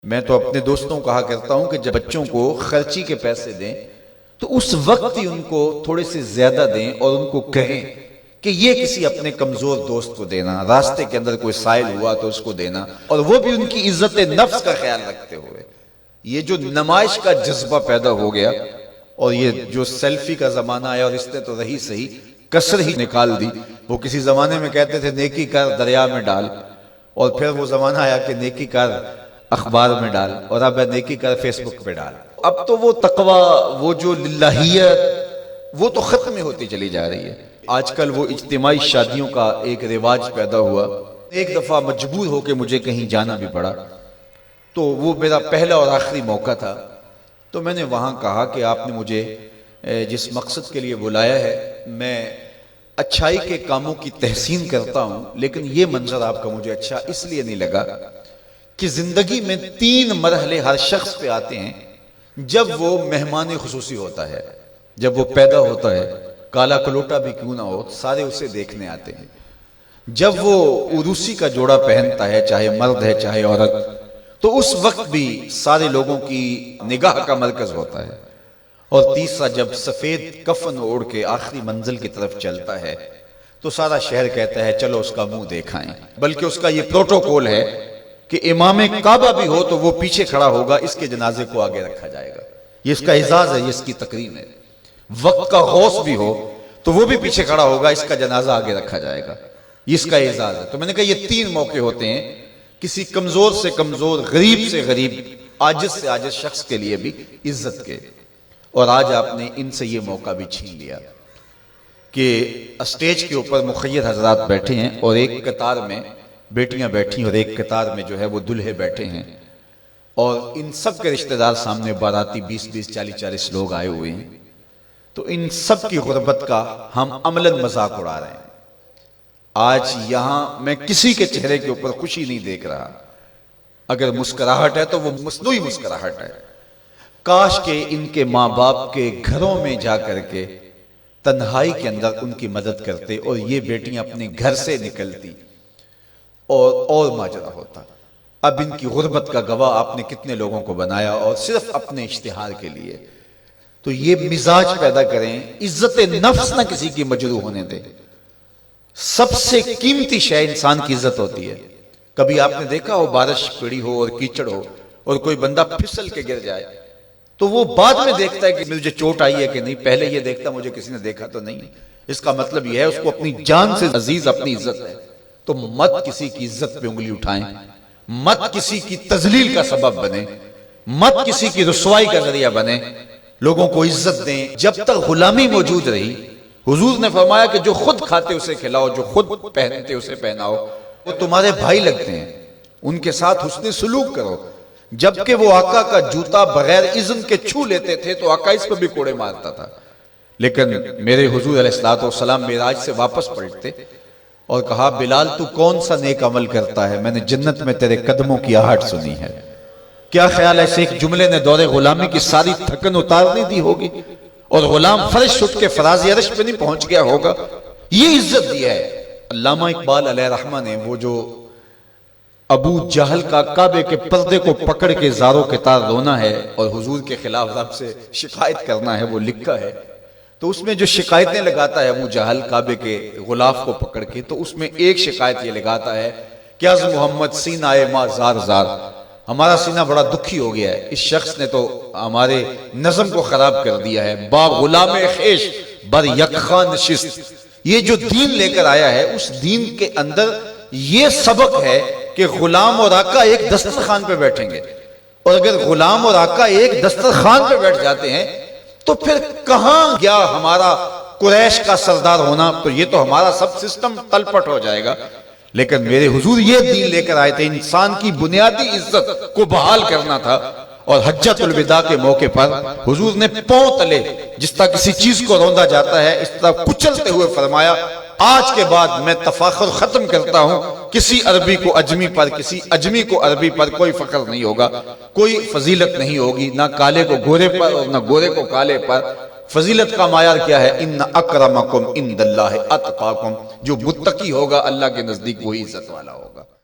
میں تو اپنے دوستوں کو کہا کرتا ہوں کہ جب بچوں کو خرچی کے پیسے دیں تو اس وقت ہی ان کو تھوڑے سے زیادہ دیں اور ان کو کہیں کہ یہ کسی اپنے کمزور دوست کو دینا، راستے کے اندر کوئی سائل ہوا تو اس کو دینا، اور وہ بھی ان کی عزت نفس کا خیال رکھتے ہوئے۔ یہ جو نمائش کا جذبہ پیدا ہو گیا اور یہ جو سیلفی کا زمانہ آیا، اور اس نے تو رہی صحیح کسر ہی نکال دی۔ وہ کسی زمانے میں کہتے تھے نیکی کر دریا میں ڈال، اور پھر وہ زمانہ آیا کہ نیکی کر اخبار میں ڈال، اور اب نیکی کر فیس بک پہ ڈال۔ اب تو وہ تقوی، وہ جو للہیت، وہ تو ختم ہوتی چلی جا رہی ہے۔ آج کل وہ اجتماعی شادیوں کا ایک رواج پیدا ہوا۔ ایک دفعہ مجبور ہو کے مجھے کہیں جانا بھی پڑا، تو وہ میرا پہلا اور آخری موقع تھا۔ تو میں نے وہاں کہا کہ آپ نے مجھے جس مقصد کے لیے بلایا ہے، میں اچھائی کے کاموں کی تحسین کرتا ہوں، لیکن یہ منظر آپ کا مجھے اچھا اس لیے نہیں لگا کہ زندگی میں 3 مرحلے ہر شخص پہ آتے ہیں جب وہ مہمان خصوصی ہوتا ہے، جب وہ پیدا ہوتا ہے، کالا کلوٹا بھی کیوں نہ ہو، سارے اسے دیکھنے آتے ہیں۔ جب وہ عروسی کا جوڑا پہنتا ہے، چاہے مرد ہے چاہے عورت، تو اس وقت بھی سارے لوگوں کی نگاہ کا مرکز ہوتا ہے۔ اور تیسرا، جب سفید کفن اوڑھ کے آخری منزل کی طرف چلتا ہے تو سارا شہر کہتا ہے چلو اس کا منہ دیکھائیں، بلکہ اس کا یہ پروٹوکول ہے کہ امام کعبہ بھی ہو تو وہ پیچھے کھڑا ہوگا، اس کے جنازے کو آگے رکھا جائے گا۔ یہ اس کا اعزاز ہے، یہ اس کی تکریم ہے۔ وقت کا غوث بھی ہو تو وہ بھی پیچھے کھڑا ہوگا، اس کا جنازہ آگے رکھا جائے گا، یہ اس کا اعزاز ہے۔ تو میں نے کہا یہ 3 موقع ہوتے ہیں کسی کمزور سے کمزور، غریب سے غریب، عاجز سے عاجز شخص کے لیے بھی عزت کے، اور آج آپ نے ان سے یہ موقع بھی چھین لیا کہ اسٹیج کے اوپر مخیر حضرات بیٹھے ہیں، اور ایک قطار میں بیٹیاں بیٹھی اور ایک قطار میں جو ہے وہ دلہے بیٹھے ہیں، اور ان سب کے رشتہ دار سامنے، باراتی 20-20 40-40 لوگ آئے ہوئے ہیں۔ تو ان سب کی غربت کا ہم عملاً مذاق اڑا رہے ہیں۔ آج یہاں میں کسی کے چہرے کے اوپر خوشی نہیں دیکھ رہا، اگر مسکراہٹ ہے تو وہ مصنوعی مسکراہٹ ہے۔ کاش کہ ان کے ماں باپ کے گھروں میں جا کر کے تنہائی کے اندر ان کی مدد کرتے، اور یہ بیٹیاں اپنے گھر سے نکلتی اور ماجرا ہوتا۔ اب ان کی غربت کا گواہ آپ نے کتنے لوگوں کو بنایا، اور صرف اپنے اشتہار کے لیے۔ تو یہ مزاج پیدا کریں، عزت نفس نہ کسی کی مجروح ہونے دے۔ سب سے قیمتی شے انسان کی عزت ہوتی ہے۔ کبھی آپ نے دیکھا ہو بارش پڑی ہو اور کیچڑ ہو اور کوئی بندہ پھسل کے گر جائے تو وہ بعد میں دیکھتا ہے کہ مجھے چوٹ آئی ہے کہ نہیں، پہلے یہ دیکھتا مجھے کسی نے دیکھا تو نہیں۔ اس کا مطلب یہ ہے اس کو اپنی جان سے عزیز اپنی عزت ہے۔ تو مت کسی کی عزت پہ انگلی اٹھائیں، مت کسی کی تذلیل کا سبب بنے، مت کسی کی رسوائی کا ذریعہ بنے۔ لوگوں کو عزت دیں۔ جب تک غلامی موجود رہی، حضور نے فرمایا کہ جو خود کھاتے اسے کھلاؤ، جو خود پہنتے اسے پہناؤ۔ وہ تمہارے بھائی لگتے ہیں، ان کے ساتھ حسن سلوک کرو۔ جبکہ وہ آقا کا جوتا بغیر اذن کے چھو لیتے تھے تو آقا اس پہ بھی کوڑے مارتا تھا، لیکن میرے حضور علیہ السلام معراج سے واپس پلٹتے اور کہا بلال تو کون سا نیک عمل کرتا ہے، میں نے جنت میں تیرے قدموں کی آہٹ سنی ہے۔ کیا خیال ہے ایسے ایک جملے نے دور غلامی کی ساری تھکن اتار نہیں دی ہوگی، اور غلام فرش اٹھ کے فراز عرش پہ نہیں پہنچ گیا ہوگا؟ یہ عزت دی ہے۔ علامہ اقبال علیہ رحمہ نے وہ جو ابو جہل کا کعبے کے پردے کو پکڑ کے زاروں کے تار رونا ہے اور حضور کے خلاف رب سے شکایت کرنا ہے، وہ لکھا ہے۔ تو اس میں جو شکایتیں لگاتا ہے ابو جہل کعبے کے غلاف کو پکڑ کے، تو اس میں ایک شکایت یہ لگاتا ہے کہ از محمد سینہ ما زار زار، ہمارا سینہ بڑا دکھی ہو گیا ہے، اس شخص نے تو ہمارے نظم کو خراب کر دیا ہے۔ با غلام خیش بر یکخان نشست، یہ جو دین لے کر آیا ہے اس دین کے اندر یہ سبق ہے کہ غلام اور آقا ایک دسترخوان پہ بیٹھیں گے، اور اگر غلام اور آقا ایک دسترخوان پہ بیٹھ جاتے ہیں تو پھر کہاں گیا ہمارا قریش کا سردار ہونا؟ تو یہ تو ہمارا سب سسٹم تلپٹ ہو جائے گا۔ لیکن میرے حضور یہ دین لے کر آئے تھے، انسان کی بنیادی عزت کو بحال کرنا تھا، اور حجۃ الوداع کے موقع پر حضور نے پاؤں تلے جس طرح کسی چیز کو روندا جاتا ہے اس طرح کچلتے ہوئے فرمایا آج کے بعد میں تفاخر ختم کرتا ہوں، کسی عربی کو اجمی پر، کسی اجمی کو عربی پر کوئی فخر نہیں ہوگا، کوئی فضیلت نہیں ہوگی، نہ کالے کو گورے پر اور نہ گورے کو کالے پر۔ فضیلت کا معیار کیا ہے؟ ان اکرمکم عند اللہ اتقاکم، جو متقی ہوگا اللہ کے نزدیک وہی عزت والا ہوگا۔